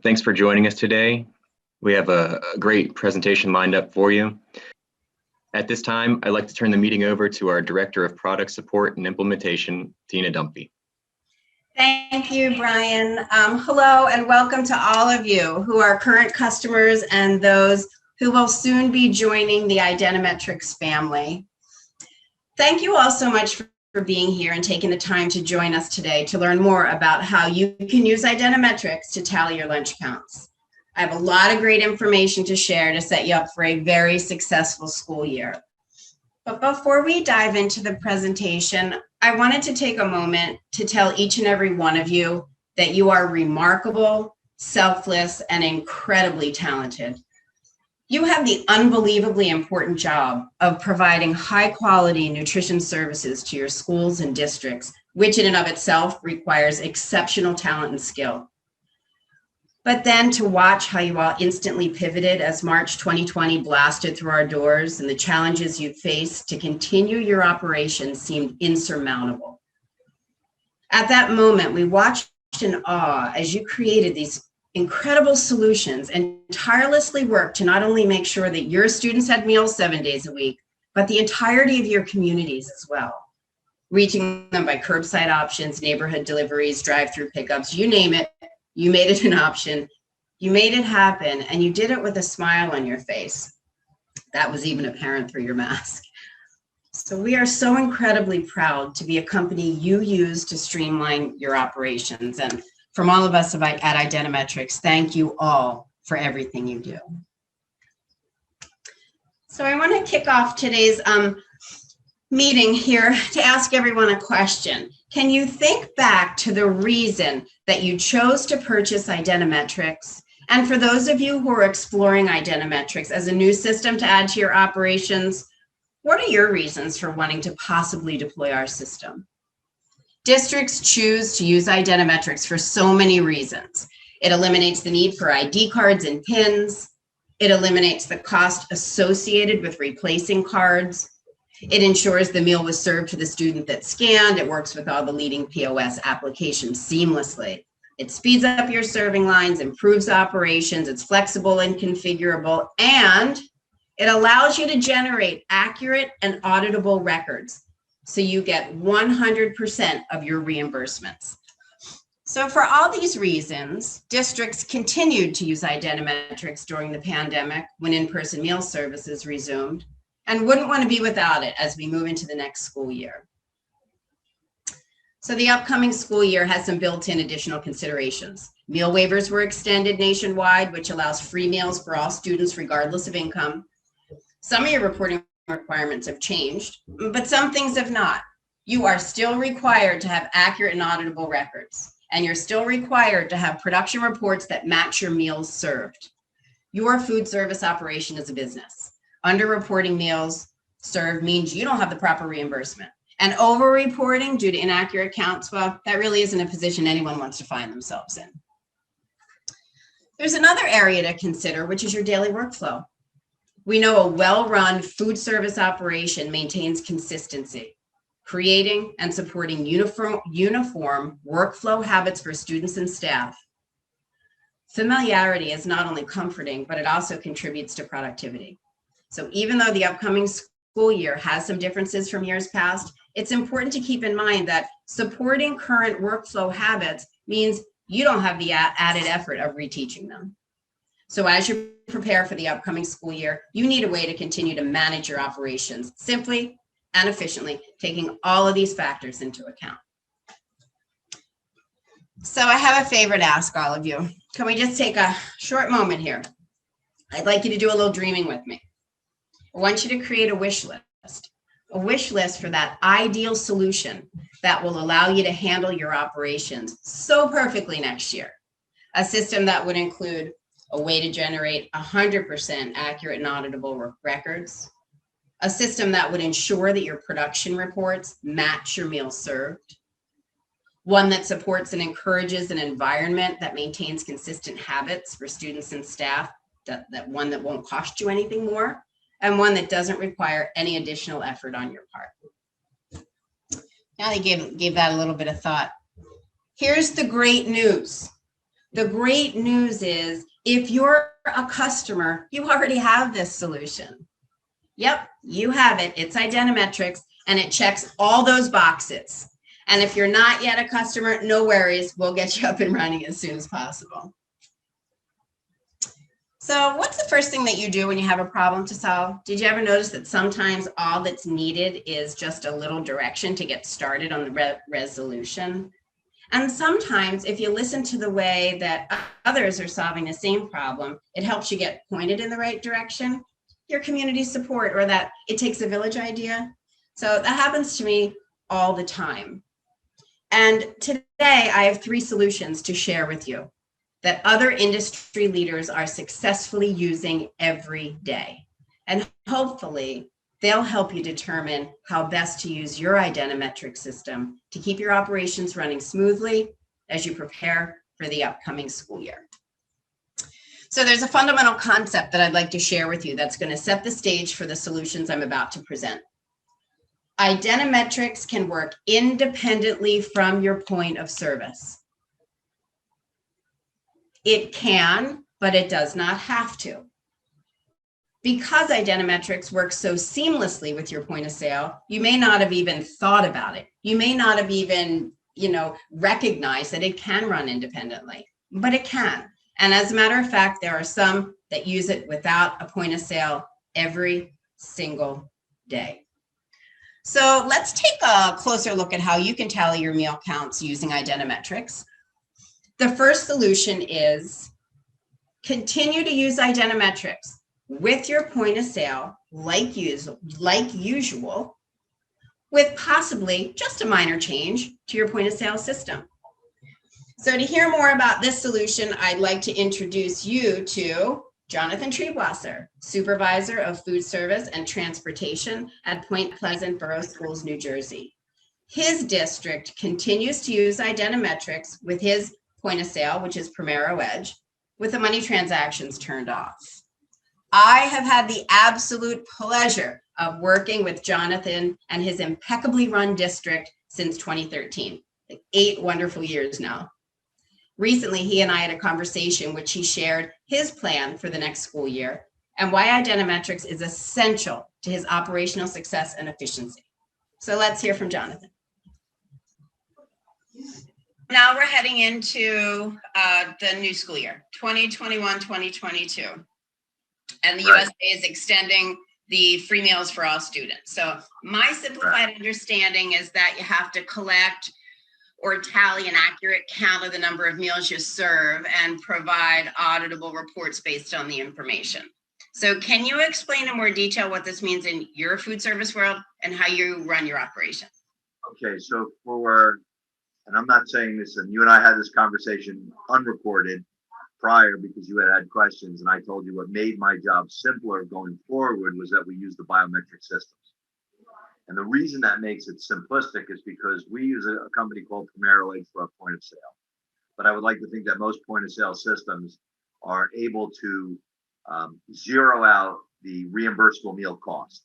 Thanks for joining us today. We have a great presentation lined up for you. At this time, I'd like to turn the meeting over to our Director of Product Support and Implementation, Tina Dumpy. Thank you, Brian. Hello and welcome to all of you who are current customers and those who will soon be joining the identiMetrics family. Thank you all so much for being here and taking the time to join us today to learn more about how you can use identiMetrics to tally your lunch counts. I have a lot of great information to share to set you up for a very successful school year. But before we dive into the presentation, I wanted to take a moment to tell each and every one of you that you are remarkable, selfless, and incredibly talented. You have the unbelievably important job of providing high-quality nutrition services to your schools and districts, which in and of itself requires exceptional talent and skill. But then to watch how you all instantly pivoted as March 2020 blasted through our doors and the challenges you faced to continue your operations seemed insurmountable. At that moment, we watched in awe as you created these incredible solutions and tirelessly worked to not only make sure that your students had meals 7 days a week, but the entirety of your communities as well. Reaching them by curbside options, neighborhood deliveries, drive-through pickups, you name it. You made it an option, you made it happen, and you did it with a smile on your face. That was even apparent through your mask. So we are so incredibly proud to be a company you use to streamline your operations. And from all of us at identiMetrics, thank you all for everything you do. So I want to kick off today's meeting here to ask everyone a question. Can you think back to the reason that you chose to purchase identiMetrics? And for those of you who are exploring identiMetrics as a new system to add to your operations, what are your reasons for wanting to possibly deploy our system? Districts choose to use identiMetrics for so many reasons. It eliminates the need for ID cards and PINs. It eliminates the cost associated with replacing cards. It ensures the meal was served to the student that scanned. It works with all the leading POS applications seamlessly. It speeds up your serving lines, improves operations, it's flexible and configurable, and it allows you to generate accurate and auditable records. So you get 100% of your reimbursements. So for all these reasons, districts continued to use identiMetrics during the pandemic when in-person meal services resumed, and wouldn't want to be without it as we move into the next school year. So the upcoming school year has some built-in additional considerations. Meal waivers were extended nationwide, which allows free meals for all students regardless of income. Some of your reporting requirements have changed, but some things have not. You are still required to have accurate and auditable records, and you're still required to have production reports that match your meals served. Your food service operation is a business. Underreporting meals served means you don't have the proper reimbursement. And over-reporting due to inaccurate counts, well, that really isn't a position anyone wants to find themselves in. There's another area to consider, which is your daily workflow. We know a well-run food service operation maintains consistency, creating and supporting uniform workflow habits for students and staff. Familiarity is not only comforting, but it also contributes to productivity. So even though the upcoming school year has some differences from years past, it's important to keep in mind that supporting current workflow habits means you don't have the added effort of reteaching them. So as you prepare for the upcoming school year, you need a way to continue to manage your operations simply and efficiently, taking all of these factors into account. So I have a favor to ask all of you. Can we just take a short moment here? I'd like you to do a little dreaming with me. I want you to create a wish list for that ideal solution that will allow you to handle your operations so perfectly next year. A system that would include a way to generate 100% accurate and auditable records, a system that would ensure that your production reports match your meals served, one that supports and encourages an environment that maintains consistent habits for students and staff, that one that won't cost you anything more, and one that doesn't require any additional effort on your part. Now I gave that a little bit of thought. Here's the great news. The great news is if you're a customer, you already have this solution. Yep, you have it. It's identiMetrics, and it checks all those boxes. And if you're not yet a customer, no worries. We'll get you up and running as soon as possible. So what's the first thing that you do when you have a problem to solve? Did you ever notice that sometimes all that's needed is just a little direction to get started on the resolution? And sometimes if you listen to the way that others are solving the same problem, it helps you get pointed in the right direction. Your community support, or that it takes a village idea. So that happens to me all the time. And today I have 3 solutions to share with you that other industry leaders are successfully using every day. And hopefully they'll help you determine how best to use your identiMetrics system to keep your operations running smoothly as you prepare for the upcoming school year. So there's a fundamental concept that I'd like to share with you that's going to set the stage for the solutions I'm about to present. identiMetrics can work independently from your point of service. It can, but it does not have to. Because identiMetrics works so seamlessly with your point of sale, you may not have even thought about it. You may not have even, recognized that it can run independently, but it can. And as a matter of fact, there are some that use it without a point of sale every single day. So let's take a closer look at how you can tally your meal counts using identiMetrics. The first solution is continue to use identiMetrics with your point of sale like usual, with possibly just a minor change to your point of sale system. So to hear more about this solution, I'd like to introduce you to Jonathan Treebwasser, Supervisor of Food Service and Transportation at Point Pleasant Borough Schools, New Jersey. His district continues to use identiMetrics with his point of sale, which is Primero Edge, with the money transactions turned off. I have had the absolute pleasure of working with Jonathan and his impeccably run district since 2013, 8 wonderful years now. Recently, he and I had a conversation which he shared his plan for the next school year and why identiMetrics is essential to his operational success and efficiency. So let's hear from Jonathan. Now we're heading into the new school year, 2021-2022. And the USDA is extending the free meals for all students. So my simplified understanding is that you have to collect or tally an accurate count of the number of meals you serve and provide auditable reports based on the information. So can you explain in more detail what this means in your food service world and how you run your operation? Okay, so and I'm not saying this, and you and I had this conversation unrecorded prior because you had questions, and I told you what made my job simpler going forward was that we use the biometric systems. And the reason that makes it simplistic is because we use a company called Primero Edge for our point of sale. But I would like to think that most point of sale systems are able to zero out the reimbursable meal cost.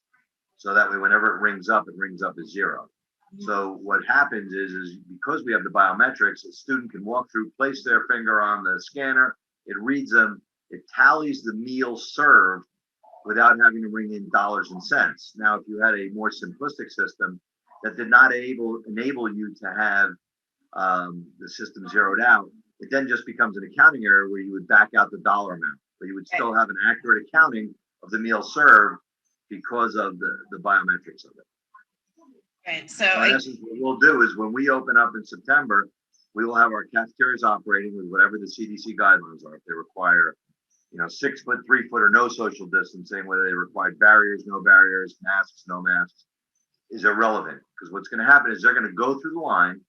So that way, whenever it rings up as zero. So what happens is because we have the biometrics, a student can walk through, place their finger on the scanner, it reads them, it tallies the meal served without having to bring in dollars and cents. Now, if you had a more simplistic system that did not enable you to have the system zeroed out, it then just becomes an accounting error where you would back out the dollar amount, but you would still have an accurate accounting of the meal served because of the biometrics of it. Right. So in essence, what we'll do is when we open up in September, we will have our cafeterias operating with whatever the CDC guidelines are. If they require, 6 foot, 3 foot, or no social distancing, whether they require barriers, no barriers, masks, no masks, is irrelevant. Because what's going to happen is they're going to go through the line.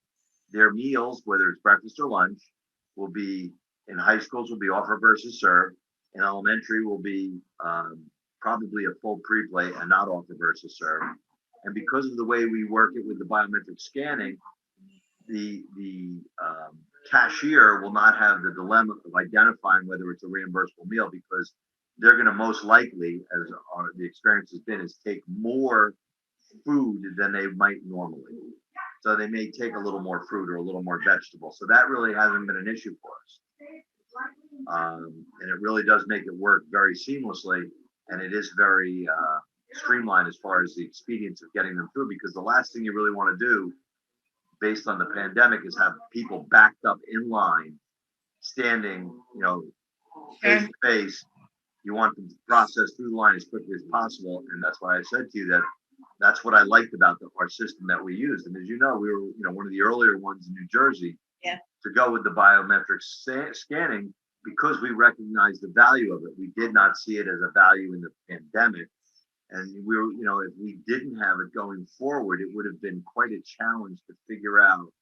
Their meals, whether it's breakfast or lunch, will be in high schools will be offer versus serve. In elementary will be probably a full pre-plate and not offer versus serve. And because of the way we work it with the biometric scanning, the cashier will not have the dilemma of identifying whether it's a reimbursable meal, because they're going to most likely, as the experience has been, is take more food than they might normally. So they may take a little more fruit or a little more vegetable. So that really hasn't been an issue for us. And it really does make it work very seamlessly, and it is very streamlined as far as the expedience of getting them through, because the last thing you really want to do based on the pandemic is have people backed up in line, standing, face to face. You want them to process through the line as quickly as possible, and that's why I said to you that that's what I liked about our system that we used. And as you know, we were one of the earlier ones in New Jersey to go with the biometric scanning, because we recognized the value of it. We did not see it as a value in the pandemic. And we were, if we didn't have it going forward, it would have been quite a challenge to figure out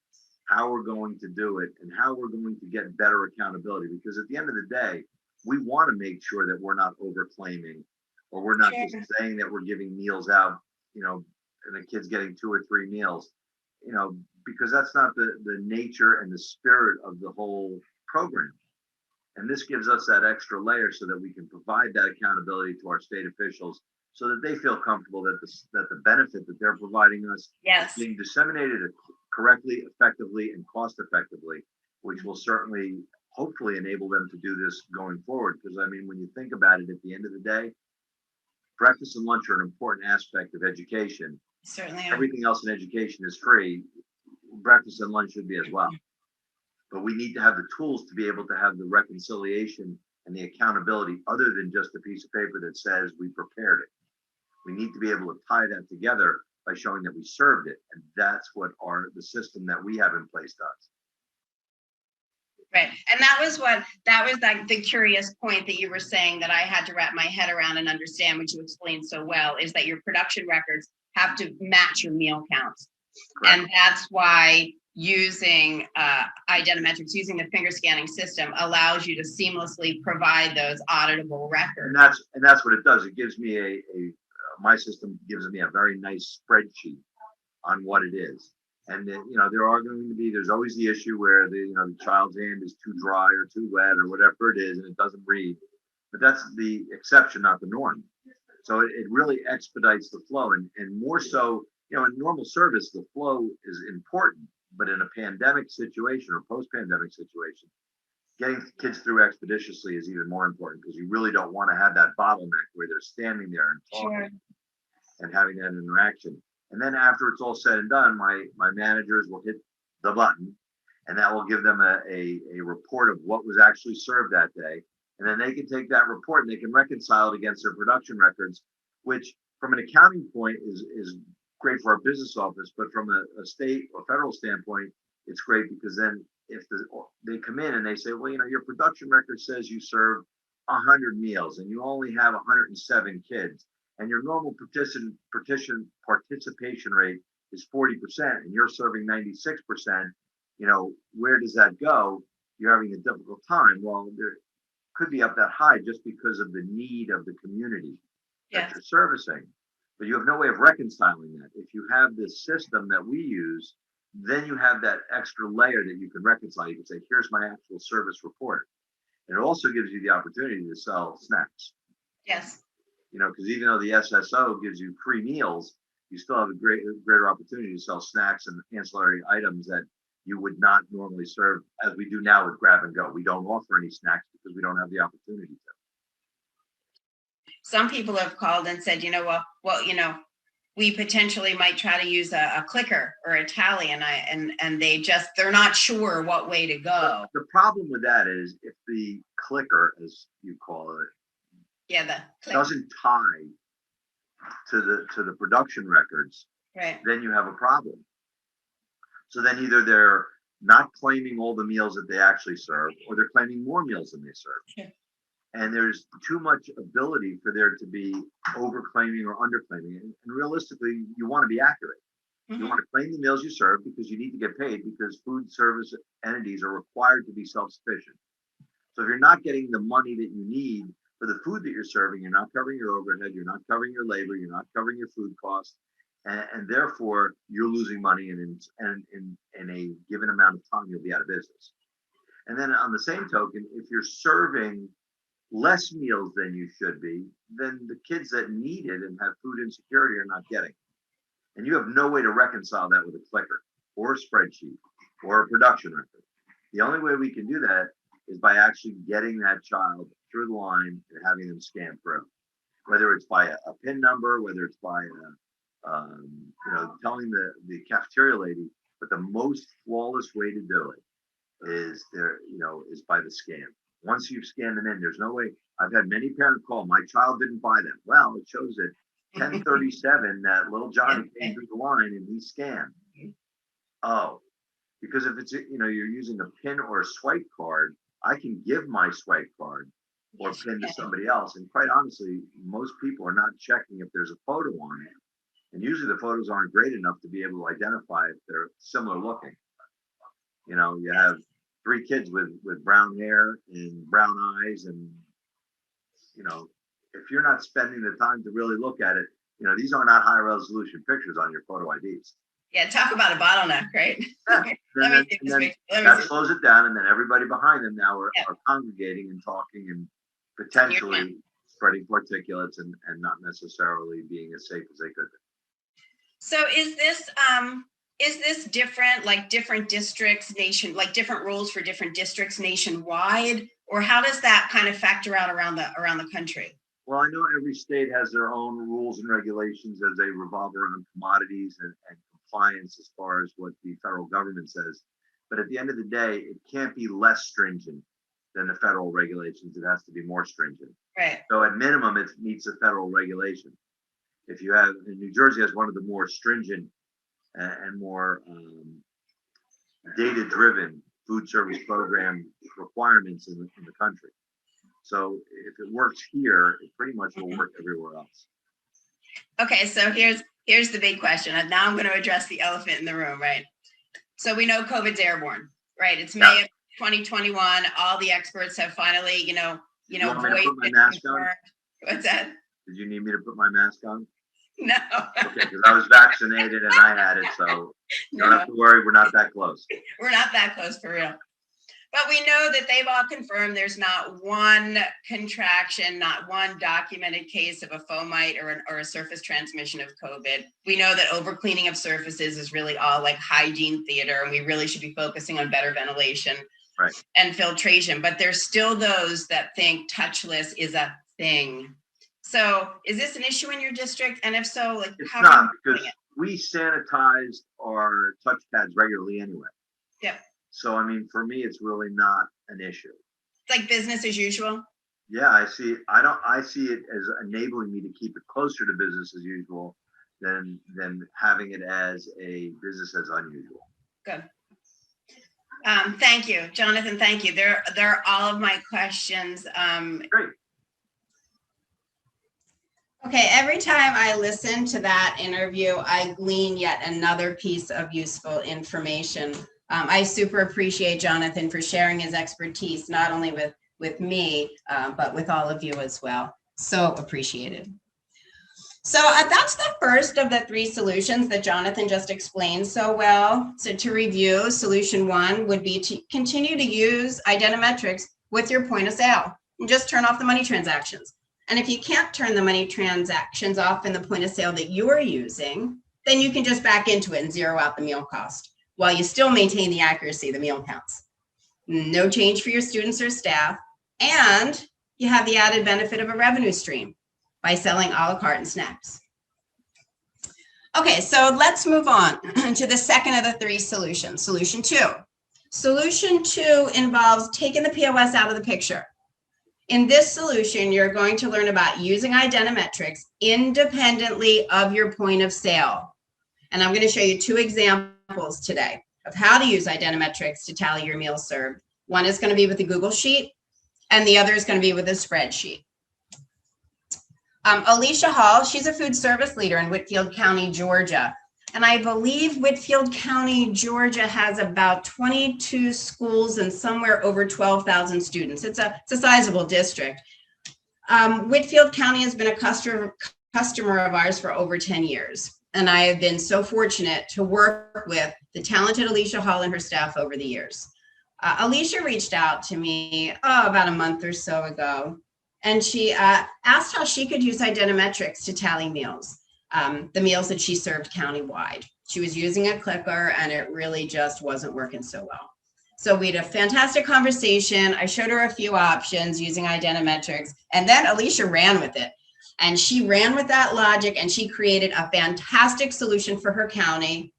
how we're going to do it and how we're going to get better accountability. Because at the end of the day, we want to make sure that we're not overclaiming, or we're not just saying that we're giving meals out, and the kid's getting 2 or 3 meals, because that's not the nature and the spirit of the whole program. And this gives us that extra layer so that we can provide that accountability to our state officials, so that they feel comfortable that the benefit that they're providing us is being disseminated correctly, effectively, and cost effectively, which will certainly, hopefully, enable them to do this going forward. Because when you think about it, at the end of the day, breakfast and lunch are an important aspect of education. Certainly. Everything else in education is free. Breakfast and lunch should be as well. But we need to have the tools to be able to have the reconciliation and the accountability, other than just a piece of paper that says we prepared it. We need to be able to tie that together by showing that we served it. And that's what the system that we have in place does. Right. And that was like the curious point that you were saying that I had to wrap my head around and understand, which you explained so well, is that your production records have to match your meal counts. Correct. And that's why using identiMetrics, using the finger scanning system, allows you to seamlessly provide those auditable records. And that's what it does. It gives me my system gives me a very nice spreadsheet on what it is. And then, there's always the issue where the child's hand is too dry or too wet or whatever it is, and it doesn't read. But that's the exception, not the norm. So it really expedites the flow, and more so, in normal service, the flow is important. But in a pandemic situation or post-pandemic situation, getting kids through expeditiously is even more important, because you really don't want to have that bottleneck where they're standing there and talking and having that interaction. And then after it's all said and done, my managers will hit the button, and that will give them a report of what was actually served that day. And then they can take that report and they can reconcile it against their production records, which from an accounting point is great for our business office, but from a state or federal standpoint, it's great, because then if they come in and they say, well, your production record says you serve 100 meals and you only have 107 kids, and your normal participation rate is 40%, and you're serving 96%, where does that go? You're having a difficult time. Well, there could be up that high just because of the need of the community that you're servicing. But you have no way of reconciling that. If you have this system that we use, then you have that extra layer that you can reconcile. You can say, here's my actual service report. And it also gives you the opportunity to sell snacks. Yes. Because even though the SSO gives you free meals, you still have a greater opportunity to sell snacks and ancillary items that you would not normally serve, as we do now with Grab and Go. We don't offer any snacks because we don't have the opportunity to. Some people have called and said, we potentially might try to use a clicker or a tally, and they're not sure what way to go. The problem with that is, if the clicker, as you call it, doesn't tie to the production records, right, then you have a problem. So then either they're not claiming all the meals that they actually serve, or they're claiming more meals than they serve. Sure. And there's too much ability for there to be overclaiming or underclaiming. And realistically, you want to be accurate. Mm-hmm. You want to claim the meals you serve because you need to get paid, because food service entities are required to be self-sufficient. So if you're not getting the money that you need for the food that you're serving, you're not covering your overhead, you're not covering your labor, you're not covering your food costs, and therefore you're losing money, and in a given amount of time you'll be out of business. And then on the same token, if you're serving less meals than you should be, then the kids that need it and have food insecurity are not getting it. And you have no way to reconcile that with a clicker or a spreadsheet or a production record. The only way we can do that is by actually getting that child through the line and having them scan through. Whether it's by a PIN number, whether it's by telling the cafeteria lady, but the most flawless way to do it is is by the scan. Once you've scanned them in, there's no way. I've had many parents call, my child didn't buy them. Well, it shows that 1037 that little Johnny came through the line and he scanned. Oh, because if it's you're using a PIN or a swipe card, I can give my swipe card or PIN to somebody else. And quite honestly, most people are not checking if there's a photo on it. And usually the photos aren't great enough to be able to identify if they're similar looking. You have 3 kids with brown hair and brown eyes, and if you're not spending the time to really look at it, these are not high resolution pictures on your photo IDs. Yeah, talk about a bottleneck, right? That slows it down, and then everybody behind them now are congregating and talking and potentially spreading particulates and not necessarily being as safe as they could be. So is this different, like different districts like different rules for different districts nationwide, or how does that kind of factor out around the country? Well, I know every state has their own rules and regulations as they revolve around commodities and compliance as far as what the federal government says. But at the end of the day, it can't be less stringent than the federal regulations. It has to be more stringent. Right. So at minimum, it meets the federal regulation. If you have, and New Jersey has one of the more stringent and more data-driven food service program requirements in the country. So if it works here, it pretty much will work everywhere else. Okay, so here's the big question. And now I'm going to address the elephant in the room, right? So we know COVID's airborne, right? It's May of 2021. All the experts have finally, You want me to put my mask on? What's that? Did you need me to put my mask on? No. Okay, because I was vaccinated and I had it, so you don't have to worry. We're not that close. We're not that close for real. But we know that they've all confirmed there's not one contraction, not one documented case of a fomite or a surface transmission of COVID. We know that overcleaning of surfaces is really all like hygiene theater, and we really should be focusing on better ventilation and filtration. But there's still those that think touchless is a thing. So is this an issue in your district? And if so, like how are you doing it? We sanitize our touch pads regularly anyway. Yep. So, I mean, for me, it's really not an issue. It's like business as usual. Yeah, I see it as enabling me to keep it closer to business as usual than having it as a business as unusual. Good. Thank you, Jonathan. Thank you. There are all of my questions. Great. Okay, every time I listen to that interview, I glean yet another piece of useful information. I super appreciate Jonathan for sharing his expertise, not only with me, but with all of you as well. So appreciated. So that's the first of the 3 solutions that Jonathan just explained so well. So to review, solution 1 would be to continue to use identiMetrics with your point of sale and just turn off the money transactions. And if you can't turn the money transactions off in the point of sale that you are using, then you can just back into it and zero out the meal cost, while you still maintain the accuracy of the meal counts. No change for your students or staff, and you have the added benefit of a revenue stream by selling a la carte and snacks. Okay, so let's move on to the second of the 3 solutions, solution 2. Solution 2 involves taking the POS out of the picture. In this solution, you're going to learn about using identiMetrics independently of your point of sale. And I'm going to show you 2 examples today of how to use identiMetrics to tally your meals served. One is going to be with a Google Sheet, and the other is going to be with a spreadsheet. Alicia Hall, she's a food service leader in Whitfield County, Georgia. And I believe Whitfield County, Georgia has about 22 schools and somewhere over 12,000 students. It's a sizable district. Whitfield County has been a customer of ours for over 10 years. And I have been so fortunate to work with the talented Alicia Hall and her staff over the years. Alicia reached out to me about a month or so ago, and she asked how she could use identiMetrics to tally meals, the meals that she served countywide. She was using a clicker and it really just wasn't working so well. So we had a fantastic conversation. I showed her a few options using identimetrics, and then Alicia ran with it. And she ran with that logic, and she created a fantastic solution for her county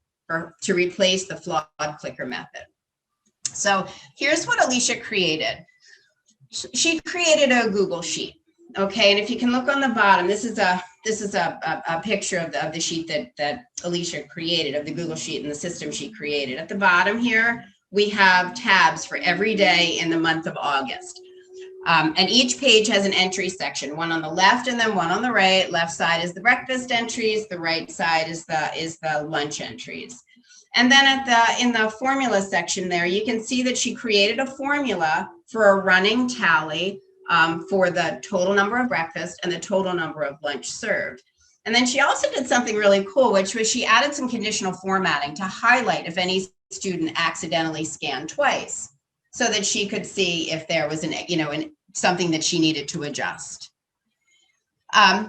to replace the flawed clicker method. So here's what Alicia created. She created a Google sheet. Okay, and if you can look on the bottom, this is a picture of the sheet that Alicia created, of the Google sheet and the system she created. At the bottom here, we have tabs for every day in the month of August. And each page has an entry section, one on the left and then one on the right. Left side is the breakfast entries, the right side is the lunch entries. And then in the formula section there, you can see that she created a formula for a running tally for the total number of breakfast and the total number of lunch served. And then she also did something really cool, which was she added some conditional formatting to highlight if any student accidentally scanned twice, so that she could see if there was something that she needed to adjust.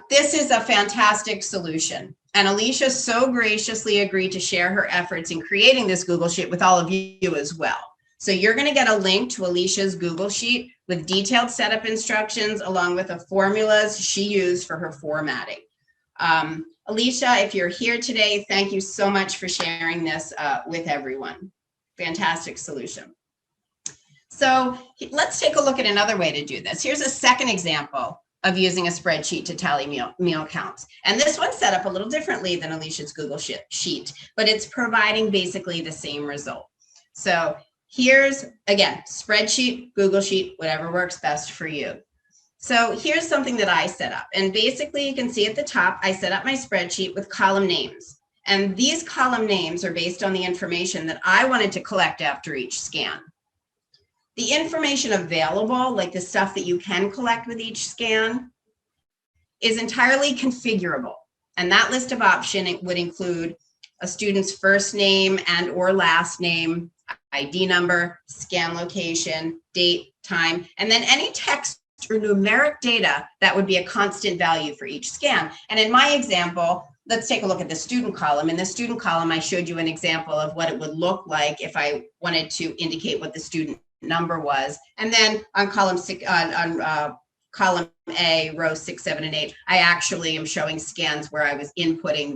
This is a fantastic solution. And Alicia so graciously agreed to share her efforts in creating this Google Sheet with all of you as well. So you're going to get a link to Alicia's Google Sheet with detailed setup instructions along with the formulas she used for her formatting. Alicia, if you're here today, thank you so much for sharing this with everyone. Fantastic solution. So let's take a look at another way to do this. Here's a second example of using a spreadsheet to tally meal counts. And this one's set up a little differently than Alicia's Google sheet, but it's providing basically the same result. So here's, again, spreadsheet, Google Sheet, whatever works best for you. So here's something that I set up. And basically you can see at the top, I set up my spreadsheet with column names. And these column names are based on the information that I wanted to collect after each scan. The information available, like the stuff that you can collect with each scan, is entirely configurable. And that list of options would include a student's first name and or last name, ID number, scan location, date, time, and then any text or numeric data that would be a constant value for each scan. And in my example, let's take a look at the student column. In the student column, I showed you an example of what it would look like if I wanted to indicate what the student number was. And then on column A, row 6, 7, and 8, I actually am showing scans where I was outputting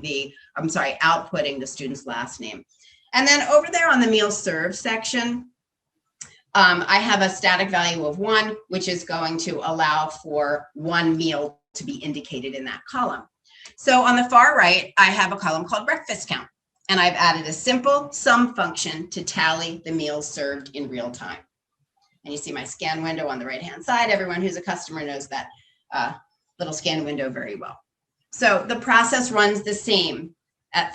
the student's last name. And then over there on the meal served section, I have a static value of 1, which is going to allow for one meal to be indicated in that column. So on the far right, I have a column called breakfast count, and I've added a simple sum function to tally the meals served in real time. And you see my scan window on the right-hand side. Everyone who's a customer knows that little scan window very well. So the process runs the same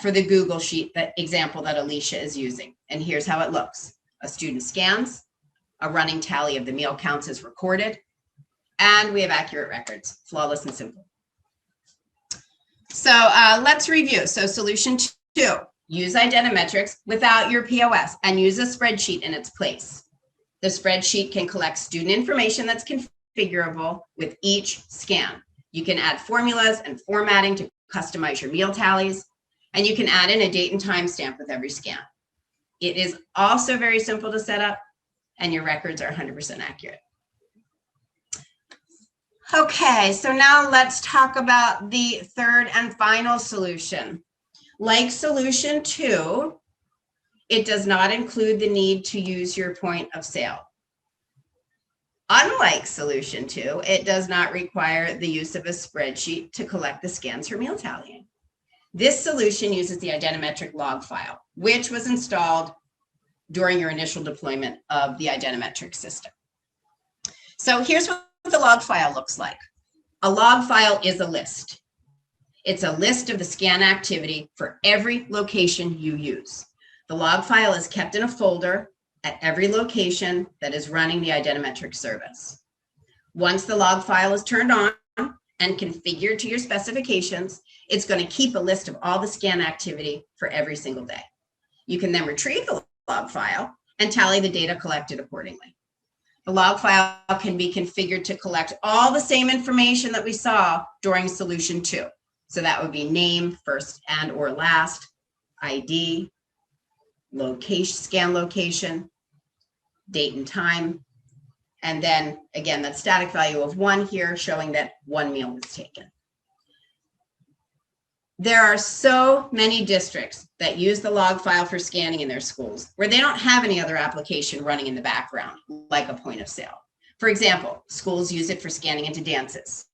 for the Google Sheet, that example that Alicia is using. And here's how it looks. A student scans, a running tally of the meal counts is recorded, and we have accurate records, flawless and simple. So let's review. So solution 2, use identimetrics without your POS and use a spreadsheet in its place. The spreadsheet can collect student information that's configurable with each scan. You can add formulas and formatting to customize your meal tallies, and you can add in a date and time stamp with every scan. It is also very simple to set up, and your records are 100% accurate. Okay, so now let's talk about the third and final solution. Like solution 2, it does not include the need to use your point of sale. Unlike solution 2, it does not require the use of a spreadsheet to collect the scans for meal tallying. This solution uses the identimetric log file, which was installed during your initial deployment of the identimetric system. So here's what the log file looks like. A log file is a list. It's a list of the scan activity for every location you use. The log file is kept in a folder at every location that is running the identimetric service. Once the log file is turned on and configured to your specifications, it's going to keep a list of all the scan activity for every single day. You can then retrieve the log file and tally the data collected accordingly. The log file can be configured to collect all the same information that we saw during solution 2. So that would be name, first and or last, ID, location, scan location, date and time. And then again, that static value of 1 here showing that 1 meal was taken. There are so many districts that use the log file for scanning in their schools where they don't have any other application running in the background, like a point of sale. For example, schools use it for scanning into dances,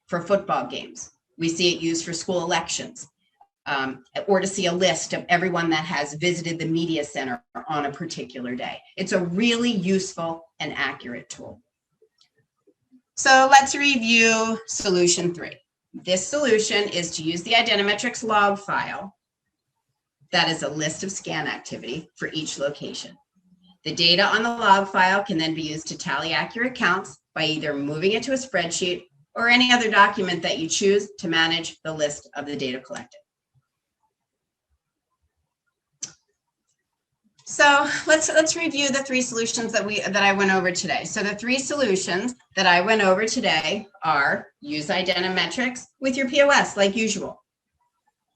for football games. We see it used for school elections, or to see a list of everyone that has visited the media center on a particular day. It's a really useful and accurate tool. So let's review solution 3. This solution is to use the identiMetrics log file. That is a list of scan activity for each location. The data on the log file can then be used to tally accurate counts by either moving it to a spreadsheet or any other document that you choose to manage the list of the data collected. So let's review the 3 solutions that I went over today. So the 3 solutions that I went over today are use identiMetrics with your POS like usual.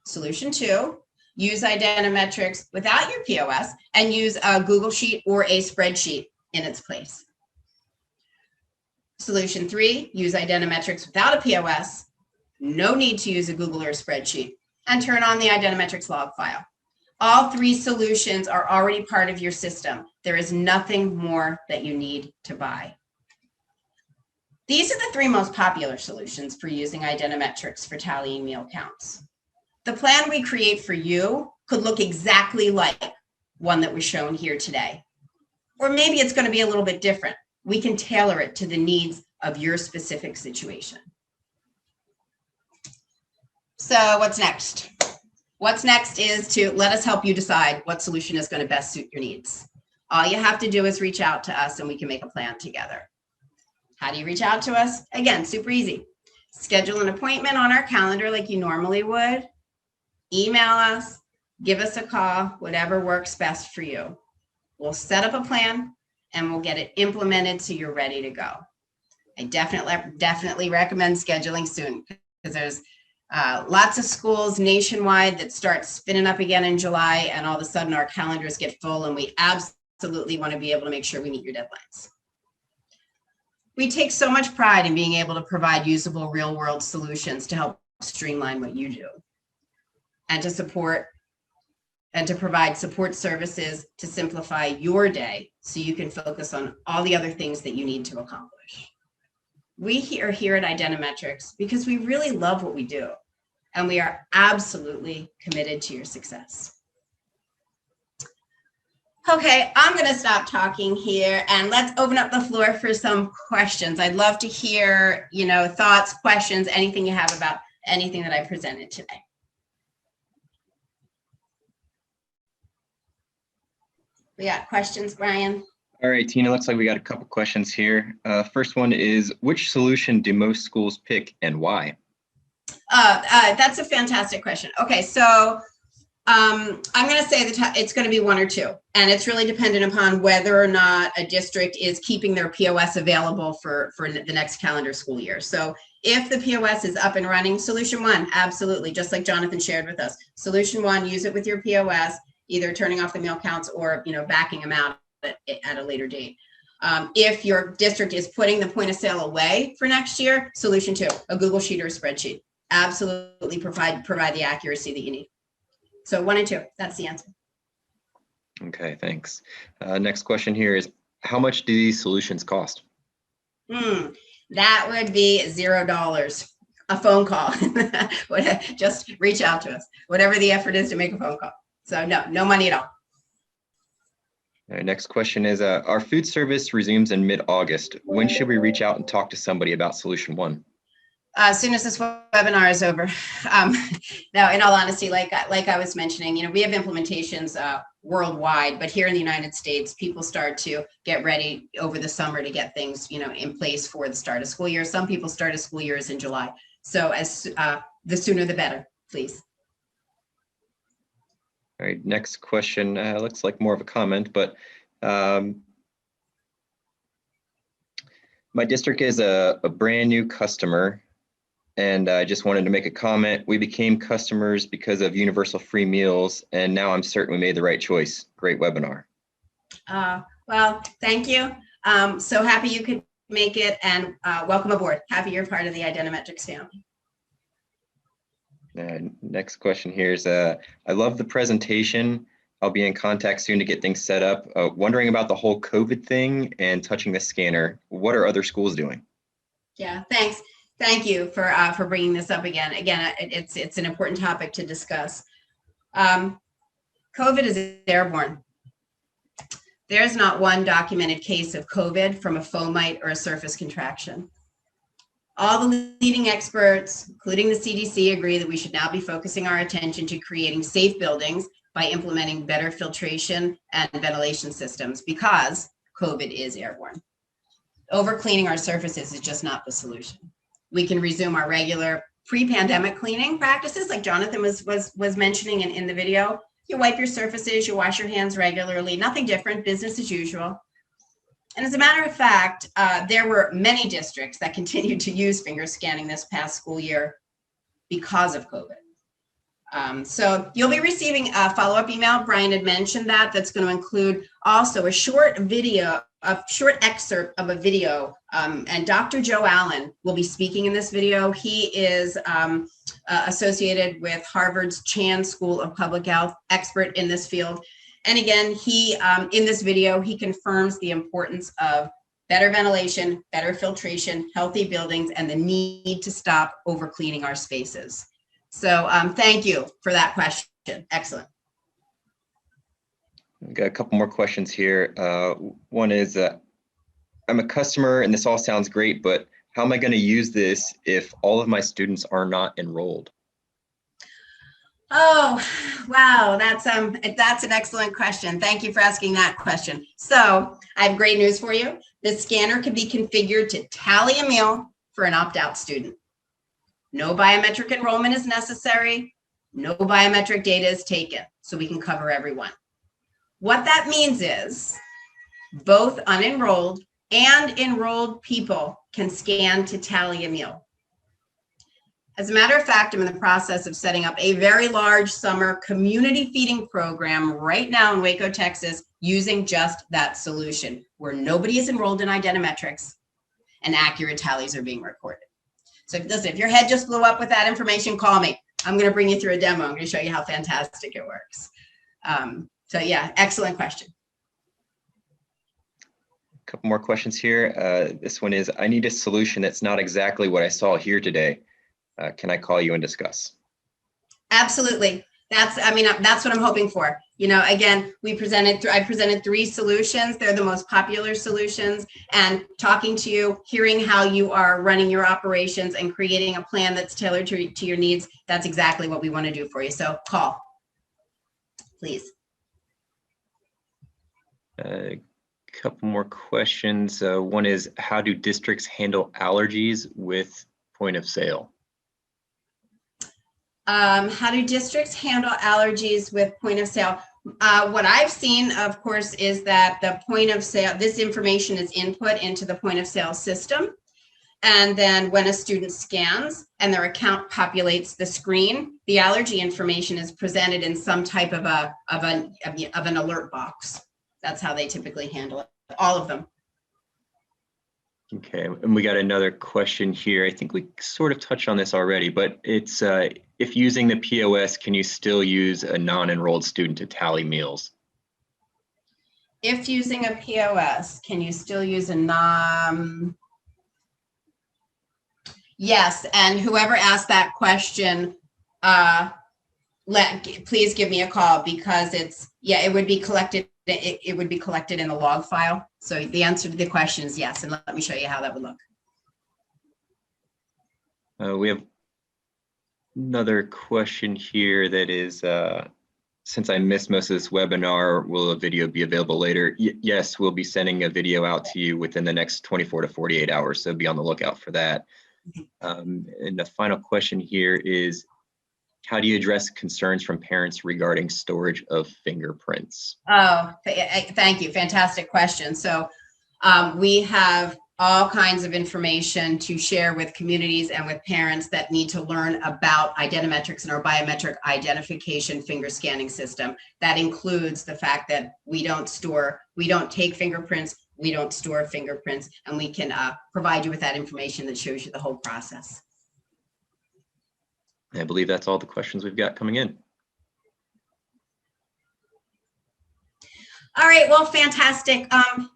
Solution 2, use identiMetrics without your POS and use a Google Sheet or a spreadsheet in its place. Solution 3, use identiMetrics without a POS, no need to use a Google or a spreadsheet, and turn on the identiMetrics log file. All 3 solutions are already part of your system. There is nothing more that you need to buy. These are the 3 most popular solutions for using identiMetrics for tallying meal counts. The plan we create for you could look exactly like one that was shown here today. Or maybe it's going to be a little bit different. We can tailor it to the needs of your specific situation. So what's next? What's next is to let us help you decide what solution is going to best suit your needs. All you have to do is reach out to us and we can make a plan together. How do you reach out to us? Again, super easy. Schedule an appointment on our calendar like you normally would. Email us, give us a call, whatever works best for you. We'll set up a plan and we'll get it implemented so you're ready to go. I definitely recommend scheduling soon because there's lots of schools nationwide that start spinning up again in July, and all of a sudden our calendars get full, and we absolutely want to be able to make sure we meet your deadlines. We take so much pride in being able to provide usable real-world solutions to help streamline what you do, and to provide support services to simplify your day so you can focus on all the other things that you need to accomplish. We are here at identiMetrics because we really love what we do, and we are absolutely committed to your success. Okay, I'm going to stop talking here and let's open up the floor for some questions. I'd love to hear, thoughts, questions, anything you have about anything that I presented today. We got questions, Brian? All right, Tina, looks like we got a couple questions here. First one is, which solution do most schools pick and why? That's a fantastic question. Okay, so I'm going to say that it's going to be 1 or 2, and it's really dependent upon whether or not a district is keeping their POS available for the next calendar school year. So if the POS is up and running, solution 1, absolutely, just like Jonathan shared with us. Solution 1, use it with your POS, either turning off the meal counts or backing them out at a later date. If your district is putting the point of sale away for next year, solution 2, a Google Sheet or a spreadsheet. Absolutely provide the accuracy that you need. So 1 and 2, that's the answer. Okay, thanks. Next question here is, how much do these solutions cost? That would be $0. A phone call. Just reach out to us. Whatever the effort is to make a phone call. So no money at all. All right, next question is, our food service resumes in mid-August. When should we reach out and talk to somebody about solution 1? As soon as this webinar is over. Now, in all honesty, like I was mentioning, we have implementations worldwide, but here in the United States, people start to get ready over the summer to get things, in place for the start of school year. Some people start of school years in July. So the sooner the better, please. All right, next question looks like more of a comment, but my district is a brand new customer, and I just wanted to make a comment. We became customers because of universal free meals, and now I'm certain we made the right choice. Great webinar. Well, thank you. So happy you could make it, and welcome aboard. Happy you're part of the identiMetrics family. Next question here is, I love the presentation. I'll be in contact soon to get things set up. Wondering about the whole COVID thing and touching the scanner. What are other schools doing? Yeah, thanks. Thank you for bringing this up again. Again, it's an important topic to discuss. COVID is airborne. There's not one documented case of COVID from a fomite or a surface contraction. All the leading experts, including the CDC, agree that we should now be focusing our attention to creating safe buildings by implementing better filtration and ventilation systems, because COVID is airborne. Overcleaning our surfaces is just not the solution. We can resume our regular pre-pandemic cleaning practices, like Jonathan was mentioning in the video. You wipe your surfaces, you wash your hands regularly, nothing different, business as usual. And as a matter of fact, there were many districts that continued to use finger scanning this past school year because of COVID. So you'll be receiving a follow-up email. Brian had mentioned that's going to include also a short video, a short excerpt of a video. And Dr. Joe Allen will be speaking in this video. He is associated with Harvard's Chan School of Public Health, expert in this field. And again, he, in this video, he confirms the importance of better ventilation, better filtration, healthy buildings, and the need to stop overcleaning our spaces. So thank you for that question. Excellent. We've got a couple more questions here. One is, I'm a customer and this all sounds great, but how am I going to use this if all of my students are not enrolled? Oh, wow, that's an excellent question. Thank you for asking that question. So I have great news for you. The scanner can be configured to tally a meal for an opt-out student. No biometric enrollment is necessary. No biometric data is taken, so we can cover everyone. What that means is both unenrolled and enrolled people can scan to tally a meal. As a matter of fact, I'm in the process of setting up a very large summer community feeding program right now in Waco, Texas, using just that solution, where nobody is enrolled in identiMetrics and accurate tallies are being recorded. So listen, if your head just blew up with that information, call me. I'm going to bring you through a demo. I'm going to show you how fantastic it works. So yeah, excellent question. A couple more questions here. This one is, I need a solution that's not exactly what I saw here today. Can I call you and discuss? Absolutely. That's what I'm hoping for. You know, again, I presented 3 solutions. They're the most popular solutions, and talking to you, hearing how you are running your operations and creating a plan that's tailored to your needs. That's exactly what we want to do for you. So call, please. A couple more questions. One is, how do districts handle allergies with point of sale? How do districts handle allergies with point of sale? What I've seen, of course, is that the point of sale, this information is input into the point of sale system. And then when a student scans and their account populates the screen, the allergy information is presented in some type of an alert box. That's how they typically handle it, all of them. Okay, and we got another question here. I think we sort of touched on this already, but it's, if using the POS, can you still use a non-enrolled student to tally meals? If using a POS, can you still use a non? Yes, and whoever asked that question, please give me a call, because it would be collected. It would be collected in the log file. So the answer to the question is yes, and let me show you how that would look. We have another question here that is, since I missed most of this webinar, will a video be available later? Yes, we'll be sending a video out to you within the next 24 to 48 hours, so be on the lookout for that. And the final question here is, how do you address concerns from parents regarding storage of fingerprints? Oh, thank you. Fantastic question. So we have all kinds of information to share with communities and with parents that need to learn about identimetrics and our biometric identification finger scanning system. That includes the fact that we don't take fingerprints, we don't store fingerprints, and we can provide you with that information that shows you the whole process. I believe that's all the questions we've got coming in. All right, well, fantastic.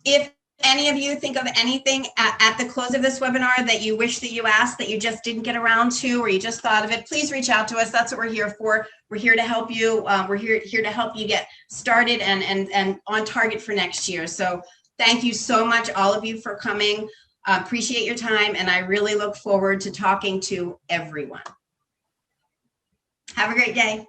If any of you think of anything at the close of this webinar that you wish that you asked that you just didn't get around to, or you just thought of it, please reach out to us. That's what we're here for. We're here to help you. We're here to help you get started and on target for next year. So thank you so much, all of you, for coming. Appreciate your time, and I really look forward to talking to everyone. Have a great day.